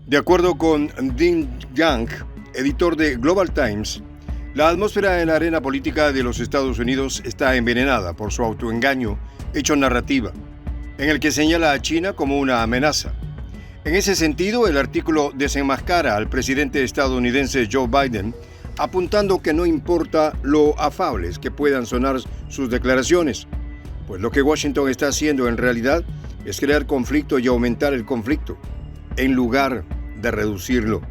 De acuerdo con Dean Young, editor de Global Times, la atmósfera en la arena política de los Estados Unidos está envenenada por su autoengaño hecho narrativa, en el que señala a China como una amenaza. En ese sentido, el artículo desenmascara al presidente estadounidense Joe Biden, apuntando que no importa lo afables que puedan sonar sus declaraciones, pues lo que Washington está haciendo en realidad es crear conflicto y aumentar el conflicto, en lugar de reducirlo.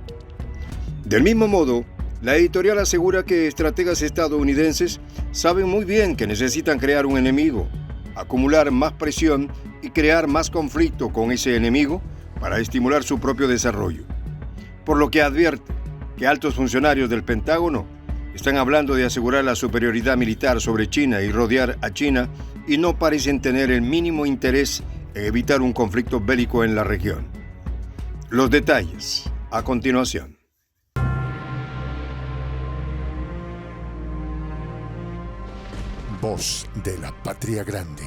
Del mismo modo, la editorial asegura que estrategas estadounidenses saben muy bien que necesitan crear un enemigo, acumular más presión y crear más conflicto con ese enemigo para estimular su propio desarrollo. Por lo que advierte que altos funcionarios del Pentágono están hablando de asegurar la superioridad militar sobre China y rodear a China y no parecen tener el mínimo interés en evitar un conflicto bélico en la región. Los detalles a continuación. Voz de la Patria Grande.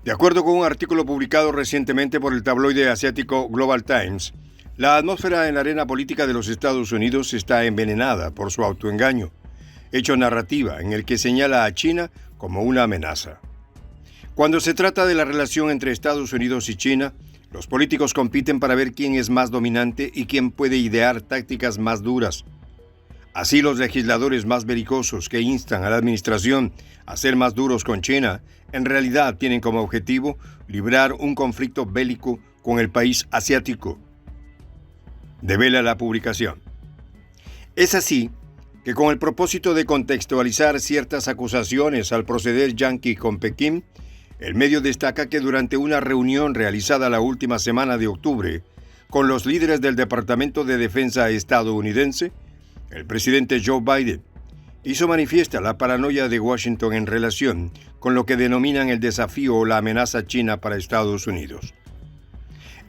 De acuerdo con un artículo publicado recientemente por el tabloide asiático Global Times, la atmósfera en la arena política de los Estados Unidos está envenenada por su autoengaño, hecho narrativa en el que señala a China como una amenaza. Cuando se trata de la relación entre Estados Unidos y China, los políticos compiten para ver quién es más dominante y quién puede idear tácticas más duras. Así, los legisladores más belicosos que instan a la administración a ser más duros con China, en realidad tienen como objetivo librar un conflicto bélico con el país asiático, devela la publicación. Es así que, con el propósito de contextualizar ciertas acusaciones al proceder yanqui con Pekín, el medio destaca que durante una reunión realizada la última semana de octubre con los líderes del Departamento de Defensa estadounidense, el presidente Joe Biden hizo manifiesta la paranoia de Washington en relación con lo que denominan el desafío o la amenaza china para Estados Unidos.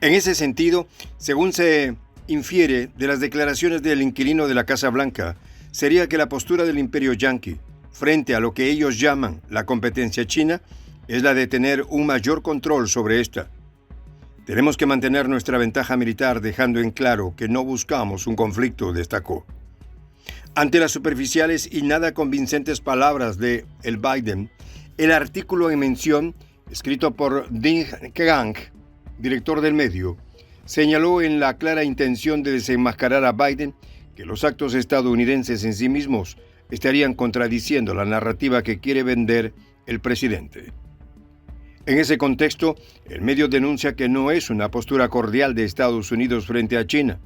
En ese sentido, según se infiere de las declaraciones del inquilino de la Casa Blanca, sería que la postura del imperio yanqui frente a lo que ellos llaman la competencia china es la de tener un mayor control sobre esta. Tenemos que mantener nuestra ventaja militar dejando en claro que no buscamos un conflicto, destacó. Ante las superficiales y nada convincentes palabras de el Biden, el artículo en mención, escrito por Dean Young, director del medio, señaló en la clara intención de desenmascarar a Biden que los actos estadounidenses en sí mismos estarían contradiciendo la narrativa que quiere vender el presidente. En ese contexto, el medio denuncia que no es una postura cordial de Estados Unidos frente a China,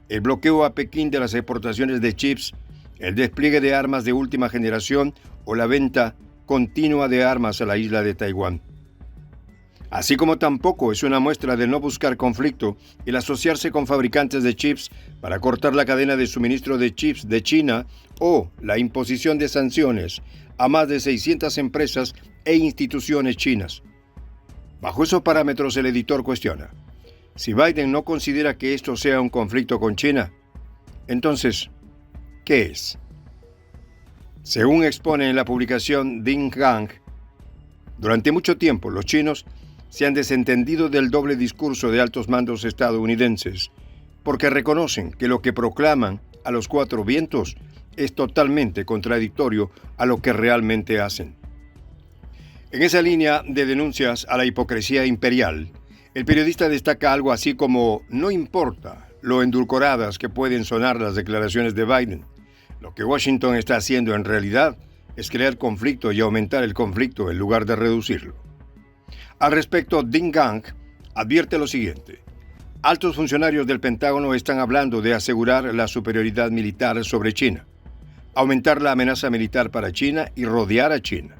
el bloqueo a Pekín de las exportaciones de chips, el despliegue de armas de última generación o la venta continua de armas a la isla de Taiwán. Así como tampoco es una muestra de no buscar conflicto el asociarse con fabricantes de chips para cortar la cadena de suministro de chips de China o la imposición de sanciones a más de 600 empresas e instituciones chinas. Bajo esos parámetros, el editor cuestiona: si Biden no considera que esto sea un conflicto con China, entonces, ¿qué es? Según expone en la publicación Dean Young, durante mucho tiempo los chinos se han desentendido del doble discurso de altos mandos estadounidenses, porque reconocen que lo que proclaman a los cuatro vientos es totalmente contradictorio a lo que realmente hacen. En esa línea de denuncias a la hipocresía imperial, el periodista destaca algo así como: no importa lo endulcoradas que pueden sonar las declaraciones de Biden, lo que Washington está haciendo en realidad es crear conflicto y aumentar el conflicto en lugar de reducirlo. Al respecto, Dean Young advierte lo siguiente: altos funcionarios del Pentágono están hablando de asegurar la superioridad militar sobre China, aumentar la amenaza militar para China y rodear a China,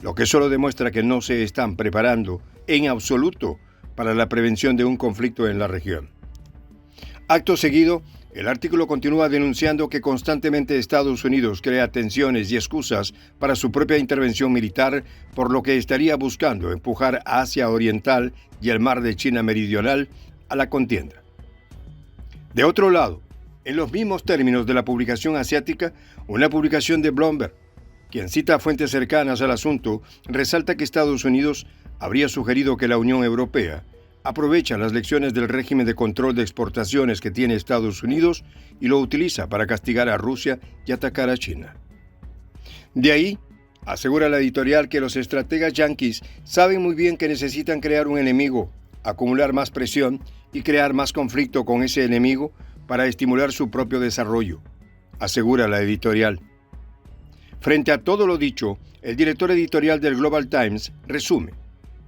lo que solo demuestra que no se están preparando en absoluto para la prevención de un conflicto en la región. Acto seguido, el artículo continúa denunciando que constantemente Estados Unidos crea tensiones y excusas para su propia intervención militar, por lo que estaría buscando empujar a Asia Oriental y el Mar de China Meridional a la contienda. De otro lado, en los mismos términos de la publicación asiática, una publicación de Bloomberg, quien cita fuentes cercanas al asunto, resalta que Estados Unidos habría sugerido que la Unión Europea aprovecha las lecciones del régimen de control de exportaciones que tiene Estados Unidos y lo utiliza para castigar a Rusia y atacar a China. De ahí, asegura la editorial que los estrategas yanquis saben muy bien que necesitan crear un enemigo, acumular más presión y crear más conflicto con ese enemigo para estimular su propio desarrollo, asegura la editorial. Frente a todo lo dicho, el director editorial del Global Times resume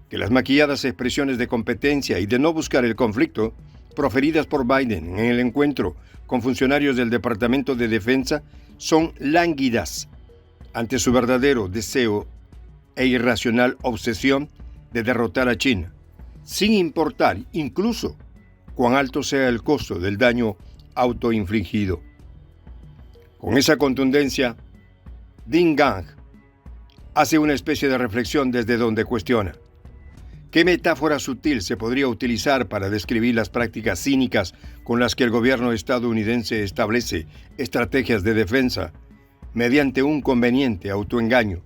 que las maquilladas expresiones de competencia y de no buscar el conflicto proferidas por Biden en el encuentro con funcionarios del Departamento de Defensa son lánguidas ante su verdadero deseo e irracional obsesión de derrotar a China, sin importar incluso cuán alto sea el costo del daño autoinfligido. Con esa contundencia, Dean Gang hace una especie de reflexión desde donde cuestiona: ¿qué metáfora sutil se podría utilizar para describir las prácticas cínicas con las que el gobierno estadounidense establece estrategias de defensa mediante un conveniente autoengaño,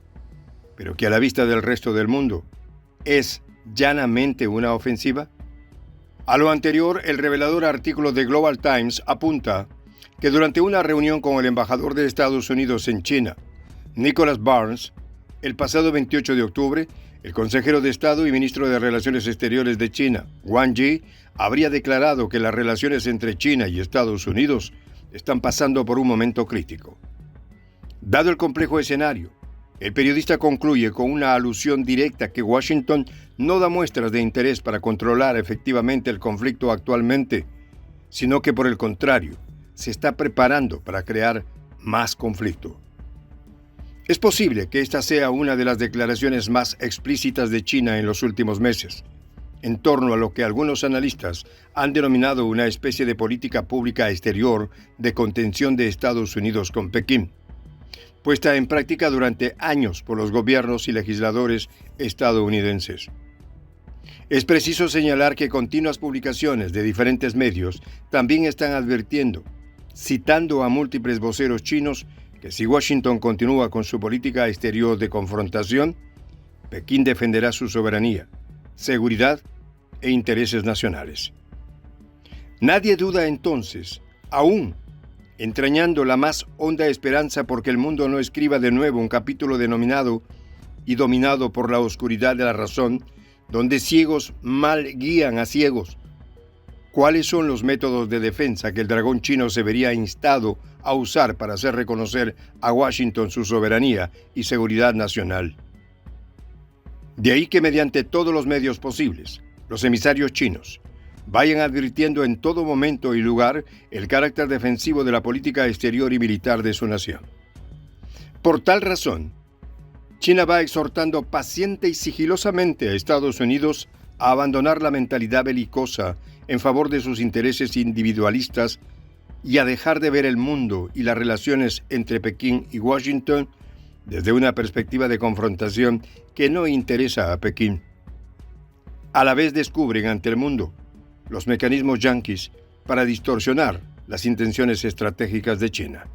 pero que a la vista del resto del mundo es llanamente una ofensiva? A lo anterior, el revelador artículo de Global Times apunta que durante una reunión con el embajador de Estados Unidos en China, Nicholas Burns, el pasado 28 de octubre, el consejero de Estado y ministro de Relaciones Exteriores de China, Wang Yi, habría declarado que las relaciones entre China y Estados Unidos están pasando por un momento crítico. Dado el complejo escenario, el periodista concluye con una alusión directa que Washington no da muestras de interés para controlar efectivamente el conflicto actualmente, sino que por el contrario, se está preparando para crear más conflicto. Es posible que esta sea una de las declaraciones más explícitas de China en los últimos meses, en torno a lo que algunos analistas han denominado una especie de política pública exterior de contención de Estados Unidos con Pekín, puesta en práctica durante años por los gobiernos y legisladores estadounidenses. Es preciso señalar que continuas publicaciones de diferentes medios también están advirtiendo, citando a múltiples voceros chinos, que si Washington continúa con su política exterior de confrontación, Pekín defenderá su soberanía, seguridad e intereses nacionales. Nadie duda entonces, aún entrañando la más honda esperanza porque el mundo no escriba de nuevo un capítulo denominado y dominado por la oscuridad de la razón, donde ciegos mal guían a ciegos. ¿Cuáles son los métodos de defensa que el dragón chino se vería instado a usar para hacer reconocer a Washington su soberanía y seguridad nacional? De ahí que mediante todos los medios posibles, los emisarios chinos vayan advirtiendo en todo momento y lugar el carácter defensivo de la política exterior y militar de su nación. Por tal razón, China va exhortando paciente y sigilosamente a Estados Unidos a abandonar la mentalidad belicosa en favor de sus intereses individualistas y a dejar de ver el mundo y las relaciones entre Pekín y Washington desde una perspectiva de confrontación que no interesa a Pekín. A la vez descubren ante el mundo los mecanismos yanquis para distorsionar las intenciones estratégicas de China.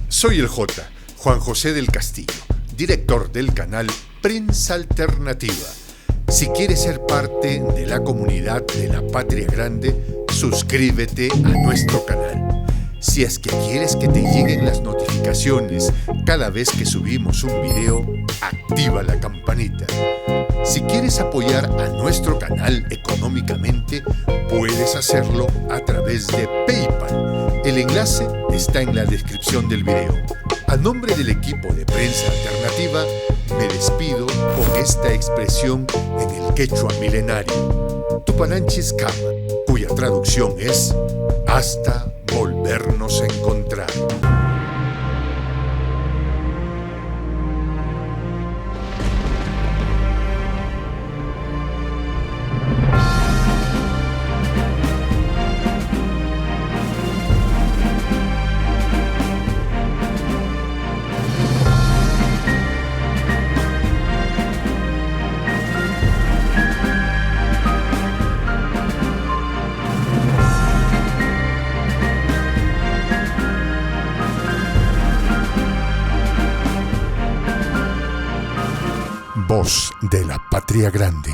Soy el J, Juan José del Castillo, director del canal Prensa Alternativa. Si quieres ser parte de la comunidad de la Patria Grande, suscríbete a nuestro canal. Si es que quieres que te lleguen las notificaciones cada vez que subimos un video, activa la campanita. Si quieres apoyar a nuestro canal económicamente, puedes hacerlo a través de PayPal. El enlace está en la descripción del video. A nombre del equipo de Prensa Alternativa, me despido con esta expresión en el quechua milenario, Tupananchis Kama, cuya traducción es hasta volvernos a encontrar. Voz de la Patria Grande.